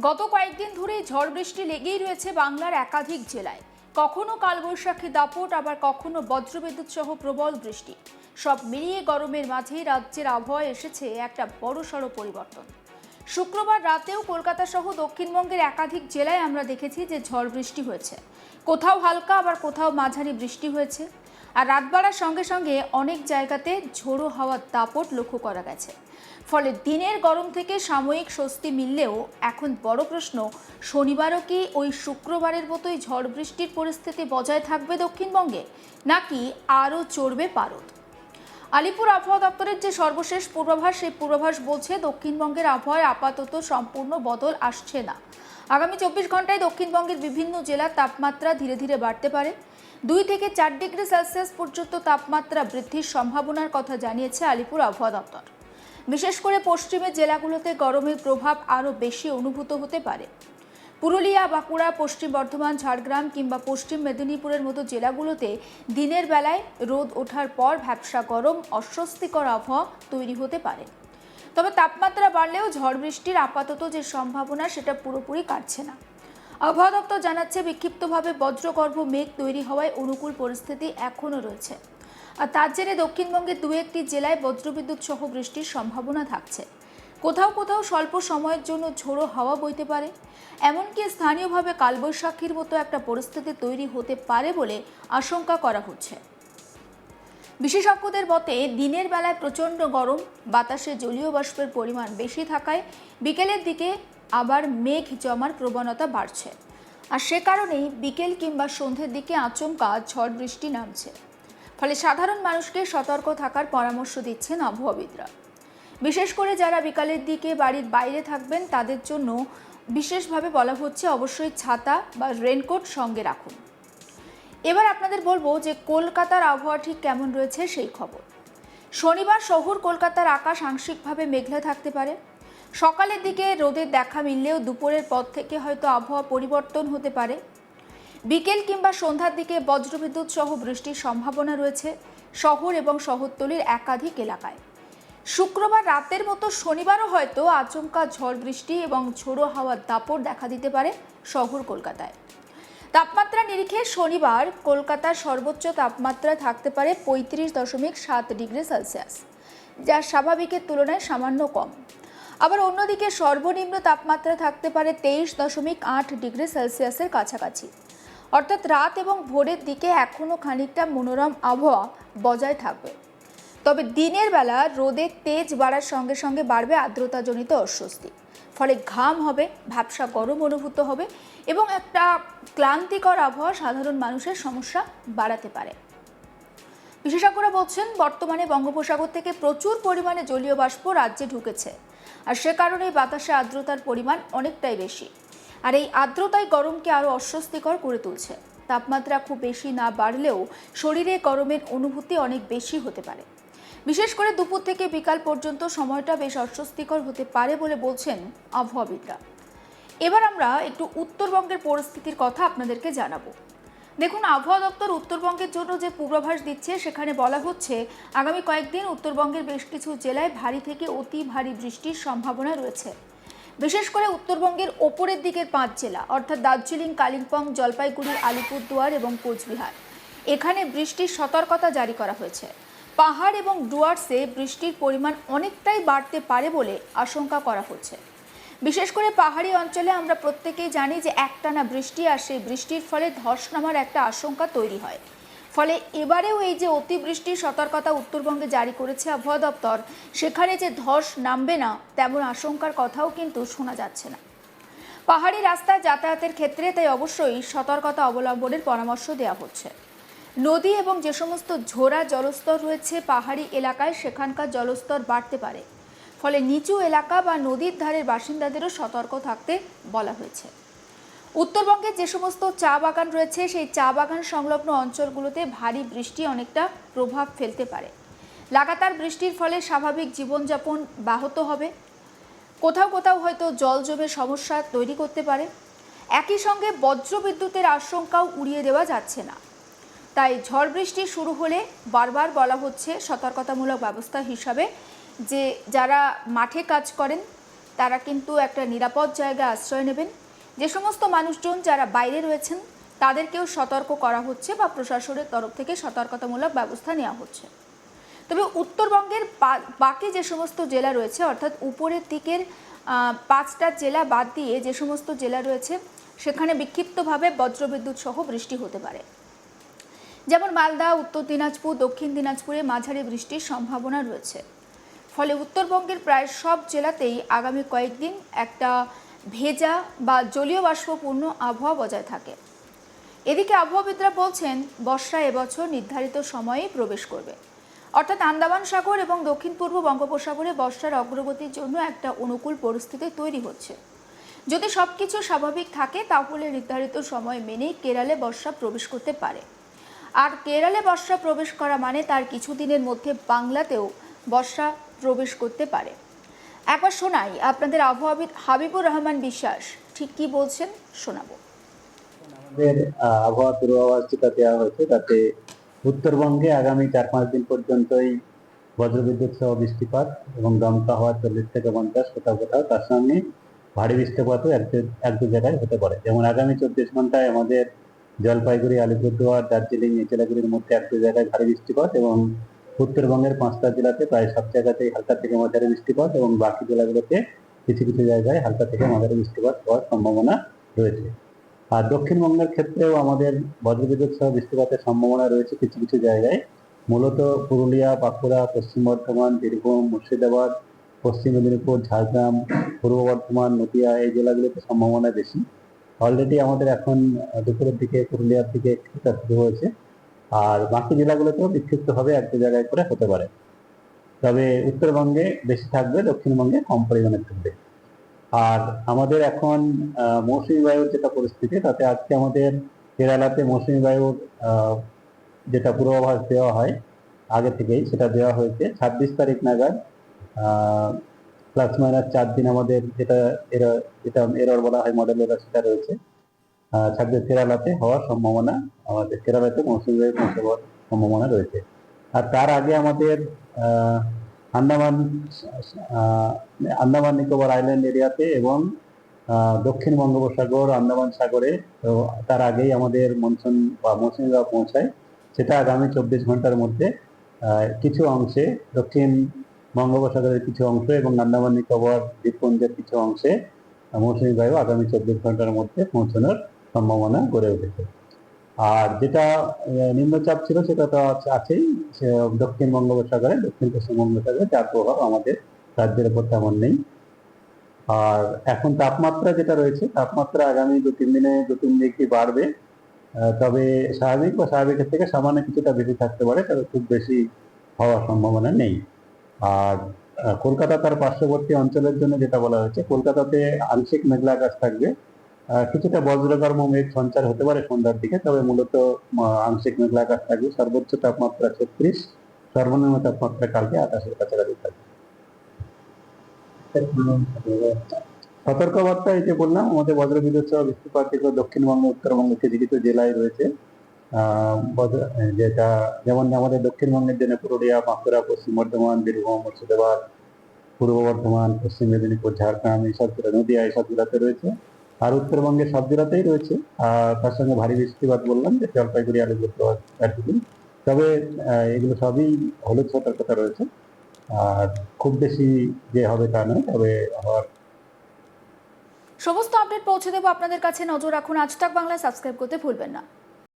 গত কয়েকদিন ধরেই ঝড় বৃষ্টি লেগেই রয়েছে বাংলার একাধিক জেলায়। কখনো কালবৈশাখী দাপট, আবার কখনো বজ্রবিদ্যুৎ সহ প্রবল বৃষ্টি। সব মিলিয়ে গরমের মাঝেই রাজ্যের আবহাওয়ায় এসেছে একটা বড়সড় পরিবর্তন। শুক্রবার রাতেও কলকাতা সহ দক্ষিণবঙ্গের একাধিক জেলায় আমরা দেখেছি যে ঝড় বৃষ্টি হয়েছে। কোথাও হালকা, আবার কোথাও মাঝারি বৃষ্টি হয়েছে। আর রাত বাড়ার সঙ্গে সঙ্গে অনেক জায়গাতে ঝোড়ো হাওয়ার দাপট লক্ষ্য করা গেছে। ফলে দিনের গরম থেকে সাময়িক স্বস্তি মিললেও এখন বড় প্রশ্ন, শনিবারও কি ওই শুক্রবারের মতোই ঝড় বৃষ্টির পরিস্থিতি বজায় থাকবে দক্ষিণবঙ্গে, নাকি আরও চড়বে পারদ? আলিপুর আবহাওয়া দপ্তরের যে সর্বশেষ পূর্বাভাস, সেই পূর্বাভাস বলছে দক্ষিণবঙ্গের আবহাওয়ায় আপাতত সম্পূর্ণ বদল আসছে না। আগামী 24 ঘন্টায় দক্ষিণবঙ্গের বিভিন্ন জেলার তাপমাত্রা ধীরে ধীরে বাড়তে পারে। 2 থেকে 4 ডিগ্রি সেলসিয়াস পর্যন্ত তাপমাত্রা বৃদ্ধির সম্ভাবনার কথা জানিয়েছে আলিপুর আবহাওয়া দপ্তর। বিশেষ করে পশ্চিমের জেলাগুলোতে গরমের প্রভাব আরও বেশি অনুভূত হতে পারে। পুরুলিয়া, বাঁকুড়া, পশ্চিম বর্ধমান, ঝাড়গ্রাম কিংবা পশ্চিম মেদিনীপুরের মতো জেলাগুলোতে দিনের বেলায় রোদ ওঠার পর ভ্যাপসা গরম, অস্বস্তিকর আবহাওয়া তৈরি হতে পারে। তবে তাপমাত্রা বাড়লেও ঝড় বৃষ্টির আপাতত যে সম্ভাবনা, সেটা পুরোপুরি কাটছে না। আবহাওয়া দপ্তর জানাচ্ছে, বিক্ষিপ্তভাবে বজ্রগর্ভ মেঘ তৈরি হওয়ায় অনুকূল পরিস্থিতি এখনও রয়েছে। আর তার জেরে দক্ষিণবঙ্গের 2-1টি জেলায় বজ্রবিদ্যুৎ সহ বৃষ্টির সম্ভাবনা থাকছে। কোথাও কোথাও স্বল্প সময়ের জন্য ঝোড়ো হাওয়া বইতে পারে। এমনকি স্থানীয়ভাবে কালবৈশাখীর মতো একটা পরিস্থিতি তৈরি হতে পারে বলে আশঙ্কা করা হচ্ছে। বিশেষজ্ঞদের মতে, দিনের বেলায় প্রচণ্ড গরম, বাতাসে জলীয় বাষ্পের পরিমাণ বেশি থাকায় বিকেলের দিকে আবার মেঘ জমার প্রবণতা বাড়ছে। আর সে কারণেই বিকেল কিংবা সন্ধ্যের দিকে আচমকা ঝড় বৃষ্টি নামছে। ফলে সাধারণ মানুষকে সতর্ক থাকার পরামর্শ দিচ্ছেন আবহাওয়াবিদরা। বিশেষ করে যারা বিকালের দিকে বাড়ির বাইরে থাকবেন, তাদের জন্য বিশেষভাবে বলা হচ্ছে অবশ্যই ছাতা বা রেনকোট সঙ্গে রাখুন। এবার আপনাদের বলবো যে কলকাতার আবহাওয়া ঠিক কেমন রয়েছে সেই খবর। শনিবার শহর কলকাতার আকাশ আংশিকভাবে মেঘলা থাকতে পারে। সকালের দিকে রোদের দেখা মিললেও দুপুরের পর থেকে হয়তো আবহাওয়া পরিবর্তন হতে পারে। বিকেল কিংবা সন্ধ্যার দিকে বজ্রবিদ্যুৎ সহ বৃষ্টির সম্ভাবনা রয়েছে শহর এবং শহরতলির একাধিক এলাকায়। শুক্রবার রাতের মতো শনিবারও হয়তো আচমকা ঝড় বৃষ্টি এবং ঝোড়ো হাওয়ার দাপট দেখা দিতে পারে শহর কলকাতায়। তাপমাত্রা নিরিখে শনিবার কলকাতার সর্বোচ্চ তাপমাত্রা থাকতে পারে 35.7 ডিগ্রি সেলসিয়াস, যা স্বাভাবিকের তুলনায় সামান্য কম। আবার অন্যদিকে সর্বনিম্ন তাপমাত্রা থাকতে পারে 23.8 ডিগ্রি সেলসিয়াসের কাছাকাছি। অর্থাৎ রাত এবং ভোরের দিকে এখনও খানিকটা মনোরম আবহাওয়া বজায় থাকবে। তবে দিনের বেলা রোদের তেজ বাড়ার সঙ্গে সঙ্গে বাড়বে আর্দ্রতাজনিত অস্বস্তি। ফলে ঘাম হবে, ভ্যাপসা গরম অনুভূত হবে এবং একটা ক্লান্তিকর আবহাওয়া সাধারণ মানুষের সমস্যা বাড়াতে পারে। বিশেষজ্ঞরা বলছেন, বর্তমানে বঙ্গোপসাগর থেকে প্রচুর পরিমাণে জলীয় বাষ্প রাজ্যে ঢুকেছে। আর সে কারণেই বাতাসে আর্দ্রতার পরিমাণ অনেকটাই বেশি। আর এই আর্দ্রতাই গরমকে আরও অস্বস্তিকর করে তুলছে। তাপমাত্রা খুব বেশি না বাড়লেও শরীরে গরমের অনুভূতি অনেক বেশি হতে পারে। বিশেষ করে দুপুর থেকে বিকাল পর্যন্ত সময়টা বেশ অস্বস্তিকর হতে পারে বলে বলছেন আবহাওয়াবিদরা। এবার আমরা একটু উত্তরবঙ্গের পরিস্থিতির কথা আপনাদেরকে জানাবো। দেখুন, আবহাওয়া দপ্তর উত্তরবঙ্গের জন্য যে পূর্বাভাস দিচ্ছে, সেখানে বলা হচ্ছে আগামী কয়েকদিন উত্তরবঙ্গের বেশ কিছু জেলায় ভারী থেকে অতি ভারী বৃষ্টির সম্ভাবনা রয়েছে। বিশেষ করে উত্তরবঙ্গের ওপরের দিকের 5 জেলা অর্থাৎ দার্জিলিং, কালিম্পং, জলপাইগুড়ি, আলিপুরদুয়ার এবং কোচবিহার, এখানে বৃষ্টির সতর্কতা জারি করা হয়েছে। পাহাড় এবং ডুয়ার্সে বৃষ্টির পরিমাণ অনেকটাই বাড়তে পারে বলে আশঙ্কা করা হচ্ছে। বিশেষ করে পাহাড়ি অঞ্চলে আমরা প্রত্যেকেই জানি যে একটানা বৃষ্টি, আর সেই বৃষ্টির ফলে ধস নামার একটা আশঙ্কা তৈরি হয়। ফলে এবারেও এই যে অতিবৃষ্টির সতর্কতা উত্তরবঙ্গে জারি করেছে আবহাওয়া দপ্তর, সেখানে যে ধস নামবে না তেমন আশঙ্কার কথাও কিন্তু শোনা যাচ্ছে না। পাহাড়ি রাস্তায় যাতায়াতের ক্ষেত্রে তাই অবশ্যই সতর্কতা অবলম্বনের পরামর্শ দেওয়া হচ্ছে। নদী এবং যে সমস্ত ঝোড়া জলস্তর রয়েছে পাহাড়ি এলাকায়, সেখানকার জলস্তর বাড়তে পারে। ফলে নিচু এলাকা বা নদীর ধারের বাসিন্দাদেরও সতর্ক থাকতে বলা হয়েছে। উত্তরবঙ্গের যে সমস্ত চা বাগান রয়েছে, সেই চা বাগান সংলগ্ন অঞ্চলগুলোতে ভারী বৃষ্টি অনেকটা প্রভাব ফেলতে পারে। লাগাতার বৃষ্টির ফলে স্বাভাবিক জীবনযাপন ব্যাহত হবে। কোথাও কোথাও হয়তো জল জমে সমস্যা তৈরি করতে পারে। একই সঙ্গে বজ্রবিদ্যুতের আশঙ্কাও উড়িয়ে দেওয়া যাচ্ছে না। তাই ঝড় বৃষ্টি শুরু হলে বারবার বলা হচ্ছে সতর্কতামূলক ব্যবস্থা হিসাবে যে যারা মাঠে কাজ করেন তারা কিন্তু একটা নিরাপদ জায়গায় আশ্রয় নেবেন। যে সমস্ত মানুষজন যারা বাইরে রয়েছেন তাদেরকেও সতর্ক করা হচ্ছে বা প্রশাসনের তরফ থেকে সতর্কতামূলক ব্যবস্থা নেওয়া হচ্ছে। তবে উত্তরবঙ্গের বাকি যে সমস্ত জেলা রয়েছে, অর্থাৎ উপরের দিকের 5টা জেলা বাদ দিয়ে যে সমস্ত জেলা রয়েছে সেখানে বিক্ষিপ্তভাবে বজ্রবিদ্যুৎ সহ বৃষ্টি হতে পারে। যেমন মালদা, উত্তর দিনাজপুর, দক্ষিণ দিনাজপুরে মাঝারি বৃষ্টির সম্ভাবনা রয়েছে। ফলে উত্তরবঙ্গের প্রায় সব জেলাতেই আগামী কয়েকদিন একটা ভেজা বা জলীয় বাষ্পপূর্ণ আবহাওয়া বজায় থাকে। এদিকে আবহাওয়াবিদরা বলছেন বর্ষা এবছর নির্ধারিত সময়েই প্রবেশ করবে, অর্থাৎ আন্দামান সাগর এবং দক্ষিণ পূর্ব বঙ্গোপসাগরে বর্ষার অগ্রগতির জন্য একটা অনুকূল পরিস্থিতি তৈরি হচ্ছে। যদি সবকিছু স্বাভাবিক থাকে তাহলে নির্ধারিত সময় মেনেই কেরালে বর্ষা প্রবেশ করতে পারে। আর কেরালে বর্ষা প্রবেশ করা মানে তার কিছুদিনের মধ্যে বাংলাতেও বর্ষা প্রবেশ করতে পারে। একবার শোনাই আপনাদের আবহাওয়াবিদ হাবিবুর রহমান বিশ্বাস ঠিক কি বলছেন, শোনাবো। আমাদের আবহাওয়া পূর্বাভাস যেটা দেওয়া হয়েছে তাতে উত্তরবঙ্গে আগামী 4-5 দিন পর্যন্তই বজ্রবিদ্যুৎ সহ বৃষ্টিপাত এবং দমকা হওয়া 40 থেকে 50, কোথাও কোথাও তার সঙ্গে ভারী বৃষ্টিপাতও এক দু জায়গায় হতে পারে। যেমন আগামী 24 ঘন্টায় আমাদের জলপাইগুড়ি, আলিপুরদুয়ার, দার্জিলিং, জেলাগুলির মধ্যে এক দু জায়গায় ভারী বৃষ্টিপাত এবং উত্তরবঙ্গের 5টা জেলাতে প্রায় সব জায়গাতেই হালকা থেকে মাঝারি বৃষ্টিপাত এবং বাকি জেলাগুলোতে কিছু কিছু জায়গায় হালকা থেকে মাঝারি বৃষ্টিপাত হওয়ার সম্ভাবনা রয়েছে। আর দক্ষিণবঙ্গের ক্ষেত্রেও আমাদের বজ্রবিদ্যুৎ সহ বৃষ্টিপাতের সম্ভাবনা রয়েছে কিছু কিছু জায়গায়। মূলত পুরুলিয়া, বাঁকুড়া, পশ্চিম বর্ধমান, বীরভূম, মুর্শিদাবাদ, পশ্চিম মেদিনীপুর, ঝাড়গ্রাম, পূর্ব বর্ধমান, নদিয়া এই জেলাগুলিতে সম্ভাবনা বেশি। অলরেডি আমাদের এখন দুপুরের দিকে পুরুলিয়ার দিকে কিছুটা শুরু হয়েছে, আর বাকি জেলাগুলোতেও বিক্ষিপ্তভাবে এক দু জায়গায় করে হতে পারে। তবে উত্তরবঙ্গে বেশি থাকবে, দক্ষিণবঙ্গে কম পরিমাণে থাকবে। আর আমাদের এখন মৌসুমী বায়ুর যেটা পরিস্থিতি, তাতে আজকে আমাদের কেরালাতে মৌসুমী বায়ুর যেটা পূর্বাভাস দেওয়া হয় আগে থেকেই, সেটা দেওয়া হয়েছে 26 তারিখ নাগাদ +- 4 দিন আমাদের যেটা এরর বলা হয়, মডেল এরর, সেটা রয়েছে 26 কেরালাতে হওয়ার সম্ভাবনা। আমাদের কেরালাতে মৌসুমী বায়ু পৌঁছাবার সম্ভাবনা রয়েছে। আর তার আগে আমাদের আন্দামান নিকোবর আইল্যান্ড এরিয়াতে এবং দক্ষিণ বঙ্গোপসাগর, আন্দামান সাগরে তার আগেই আমাদের মনসুন বা মৌসুমী বায়ু পৌঁছায়। সেটা আগামী 24 ঘন্টার মধ্যে কিছু অংশে, দক্ষিণ বঙ্গোপসাগরের কিছু অংশ এবং আন্দামান নিকোবর দ্বীপপুঞ্জের কিছু অংশে মৌসুমী বায়ু আগামী 24 ঘন্টার মধ্যে পৌঁছানোর সম্ভাবনা গড়ে উঠেছে। আর যেটা নিম্নচাপ ছিল সেটা তো আছেই দক্ষিণ বঙ্গোপসাগরে, দক্ষিণ পশ্চিম বঙ্গোপসাগরে, যার প্রভাব আমাদের রাজ্যের উপর তেমন নেই। আর এখন তাপমাত্রা যেটা রয়েছে, তাপমাত্রা আগামী 2-3 দিনে 2-3 ডিগ্রি বাড়বে। তবে স্বাভাবিকের থেকে সামান্য কিছুটা বেশি থাকতে পারে, তবে খুব বেশি হওয়ার সম্ভাবনা নেই। আর কলকাতা তার পার্শ্ববর্তী অঞ্চলের জন্য যেটা বলা হয়েছে, কলকাতাতে আংশিক মেঘলা আকাশ থাকবে, কিছুটা বজ্রগর্ভ মেঘ সঞ্চার হতে পারে সন্ধ্যার দিকে, তবে মূলত আংশিক মেঘলা আকাশ থাকবে। সর্বোচ্চ তাপমাত্রা 36, সর্বনিম্ন তাপমাত্রা কালকে 28-এর কাছাকাছি থাকবে। সতর্কবার্তা এই যে বললাম, আমাদের বজ্রবিদ্যুৎ সহ বৃষ্টিপাত যেগুলো দক্ষিণবঙ্গ, উত্তরবঙ্গ কিছু কিছু জেলায় রয়েছে, যেটা যেমন আমাদের দক্ষিণবঙ্গের জন্য পুরুলিয়া, বাঁকুড়া, পশ্চিম বর্ধমান, বীরভূম, মুর্শিদাবাদ, পূর্ব বর্ধমান, পশ্চিম মেদিনীপুর, ঝাড়গ্রাম, এইসব জেলা, নদিয়া, এইসব জেলাতে রয়েছে। আর উত্তরবঙ্গের সব জেলাতেই রয়েছে। আর তার সঙ্গে ভারী বৃষ্টিপাত বললাম যে জলপাইগুড়ি, আলিপুরদুয়ার, দার্জিলিং। তবে এগুলো সবই হলুদ সতর্কতা রয়েছে, আর খুব বেশি যে হবে তা নয়, তবে হওয়ার। সমস্ত আপডেট পৌঁছে দেবো আপনাদের কাছে, নজর রাখুন। আজ তাক বাংলা সাবস্ক্রাইব করতে ভুলবেন না।